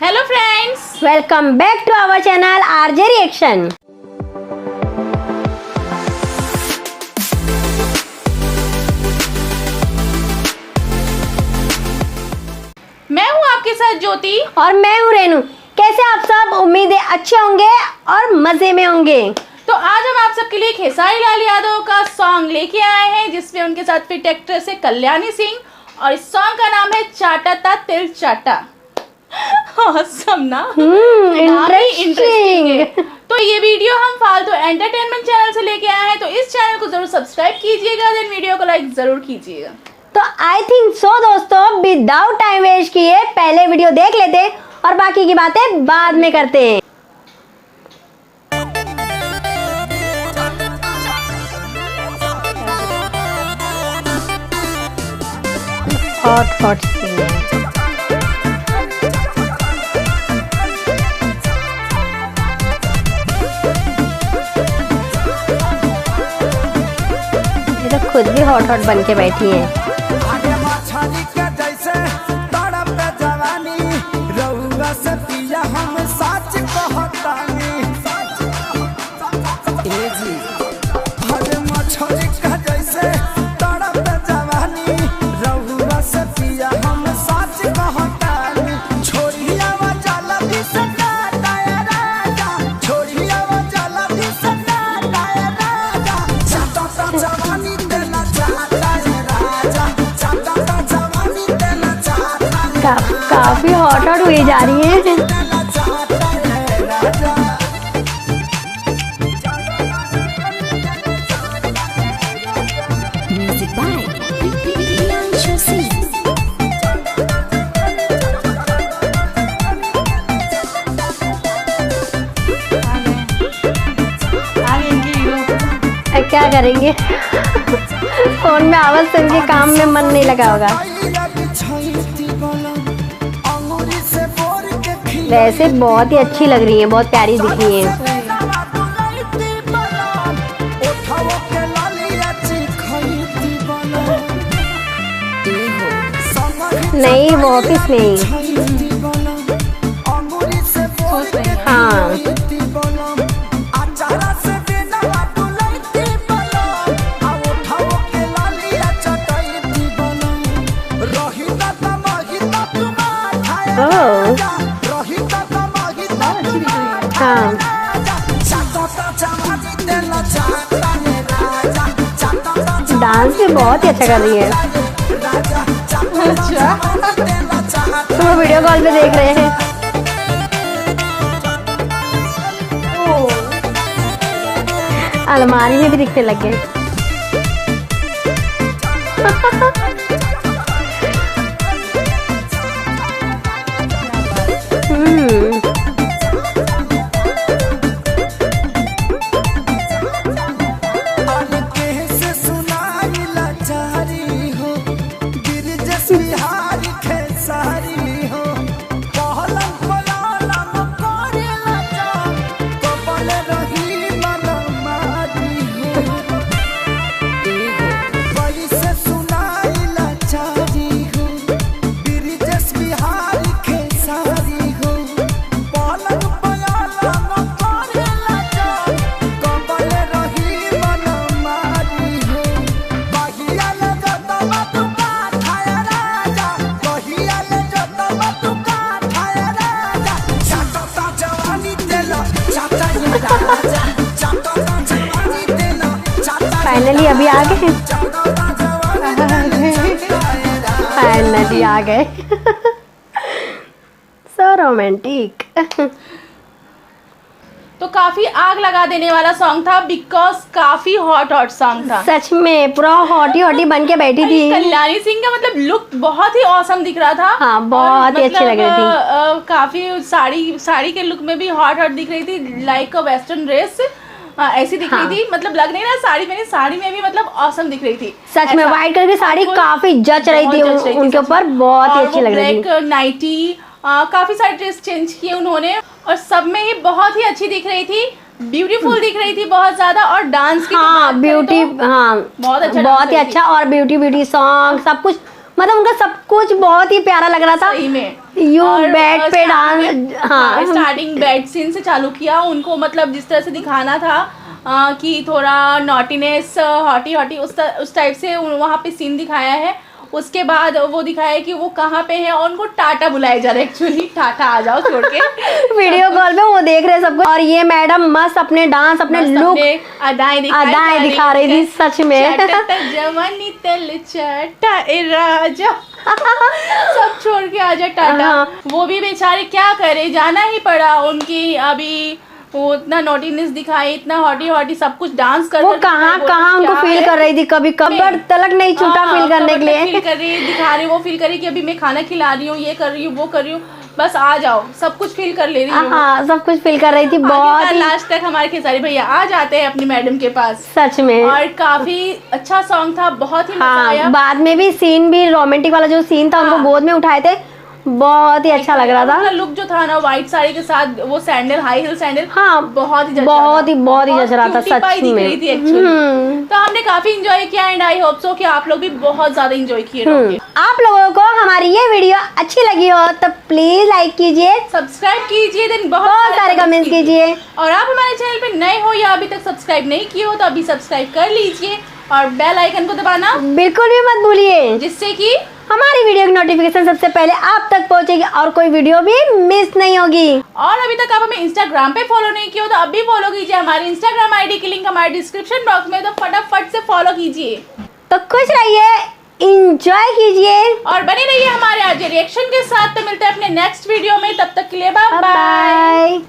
Hello friends, welcome back to our channel RJ reaction. मैं हूँ आपके साथ ज्योति और मैं हूँ रेनू। कैसे आप सब? उम्मीद है अच्छे होंगे और मजे में होंगे। तो आज हम आप सबके लिए खेसारी लाल यादव का सॉन्ग लेके आए हैं, जिसमें उनके साथ फिट एक्ट्रेस है कल्याणी सिंह, और इस सॉन्ग का नाम है चाटा ता तिल चाटा। Awesome ना? इंटरेस्टिंग है। तो ये वीडियो हम फालतू एंटरटेनमेंट चैनल से लेके आए हैं, तो इस चैनल को जरूर सब्सक्राइब कीजिएगा, देन वीडियो को लाइक जरूर कीजिएगा। तो आई थिंक सो दोस्तों, विदाउट टाइम वेस्ट किए पहले वीडियो देख लेते हैं और बाकी की बातें बाद में करते हैं। हॉट हॉट ये तो खुद भी हॉट हॉट बन के बैठी हैं। काफी हॉट हॉट हुई जा रही है। क्या करेंगे? फोन में आवाज सुन के काम में मन नहीं लगा होगा। वैसे बहुत ही अच्छी लग रही है, बहुत प्यारी दिख रही है। नहीं, वो ऑफिस में ही। हाँ, हाँ। डांस भी बहुत ही अच्छा कर रही है। अच्छा, तो वो वीडियो कॉल पे देख रहे हैं। अलमारी में भी दिखने लग गए। फाइनली अभी आ गए। फाइनली आ गए। So romantic. तो काफी आग लगा देने वाला सॉन्ग था, बिकॉज काफी हॉट हॉट सॉन्ग था। सच में पूरा हॉटी हॉटी बन के बैठी थी। कल्याणी सिंह का मतलब लुक बहुत ही औसम दिख रहा था। हाँ, बहुत ही अच्छी लग रही थी। काफी साड़ी के लुक में भी हॉट हॉट दिख रही थी, लाइक अ वेस्टर्न ड्रेस ऐसी दिख रही थी। मतलब लग नहीं रहा साड़ी में भी मतलब औसम दिख रही थी। सच में व्हाइट कलर की साड़ी काफी जच रही थी उनके ऊपर, बहुत ही अच्छी लग रही थी। ब्लैक नाइटी, काफी सारे ड्रेस चेंज किए उन्होंने, और सब में ही बहुत ही अच्छी दिख रही थी। ब्यूटीफुल दिख रही थी बहुत ज्यादा। और डांस की ब्यूटी, बहुत ही अच्छा। और ब्यूटी सॉन्ग सब कुछ, मतलब उनका सब कुछ बहुत ही प्यारा लग रहा था। सही में यू और बेड पे डांस, हाँ स्टार्टिंग बेड सीन से चालू किया उनको, मतलब जिस तरह से दिखाना था कि थोड़ा नॉटीनेस, हॉटी हॉटी उस टाइप से वहाँ पे सीन दिखाया है। उसके बाद वो दिखाया कि वो कहाँ पे है और उनको टाटा बुलाया जा रहा है, एक्चुअली टाटा आ जाओ छोड़ के वीडियो कॉल पे वो देख रहे हैं सबको। और ये मैडम मस्त अपने डांस, अपने लुक, अदाएं दिखा रही थी सच में। जवानी तल चाटा ए राजा सब छोड़ के आजा टाटा। हाँ। वो भी बेचारे क्या करे, जाना ही पड़ा उनकी। अभी वो इतना नॉटीनेस दिखाई, इतना हॉटी हॉटी सब कुछ डांस कर वो कहाँ उनको फील कर रही थी, कभी कबर तलक नहीं छूटा फील करने के लिए। फील कर रही, दिखा रही, वो फील कर रही कि अभी मैं खाना खिला रही हूँ, ये कर रही हूँ, वो कर रही हूँ, बस आ जाओ, सब कुछ फील कर ले रही हूँ। हाँ सब कुछ फील कर रही थी। बहुत लास्ट तक हमारे खेसारी भैया आ जाते हैं अपनी मैडम के पास, सच में। और काफी अच्छा सॉन्ग था, बहुत ही मजा आया। बाद में भी सीन भी रोमांटिक वाला जो सीन था, उनको गोद में उठाए थे, बहुत ही अच्छा लग रहा था। लुक जो था ना व्हाइट साड़ी के साथ, वो सैंडल, हाई हिल सैंडल, हाँ बहुत ही जच रहा था सच में। तो हमने काफी एंजॉय किया एंड आई होप सो कि आप लोग भी बहुत ज्यादा एंजॉय किए होंगे। आप लोगों को हमारी ये वीडियो अच्छी लगी हो तो प्लीज लाइक कीजिए, सब्सक्राइब कीजिए, देन बहुत सारे कमेंट्स कीजिए। और आप हमारे चैनल पे नए हो या अभी तक सब्सक्राइब नहीं किए हो तो अभी सब्सक्राइब कर लीजिए और बेल आइकन को दबाना बिल्कुल भी मत भूलिए, जिससे कि हमारी वीडियो की नोटिफिकेशन सबसे पहले आप तक पहुंचेगी और कोई वीडियो भी मिस नहीं होगी। और अभी तक आप हमें इंस्टाग्राम पे फॉलो नहीं किया हो तो अभी फॉलो कीजिए। हमारी इंस्टाग्राम आईडी की लिंक हमारे डिस्क्रिप्शन बॉक्स में, तो फटाफट से फॉलो कीजिए। तो खुश रहिए, एंजॉय कीजिए और बने रहिए हमारे आज रिएक्शन के साथ। तो मिलते हैं अपने नेक्स्ट वीडियो में, तब तक के लिए बाय बाय। बाय।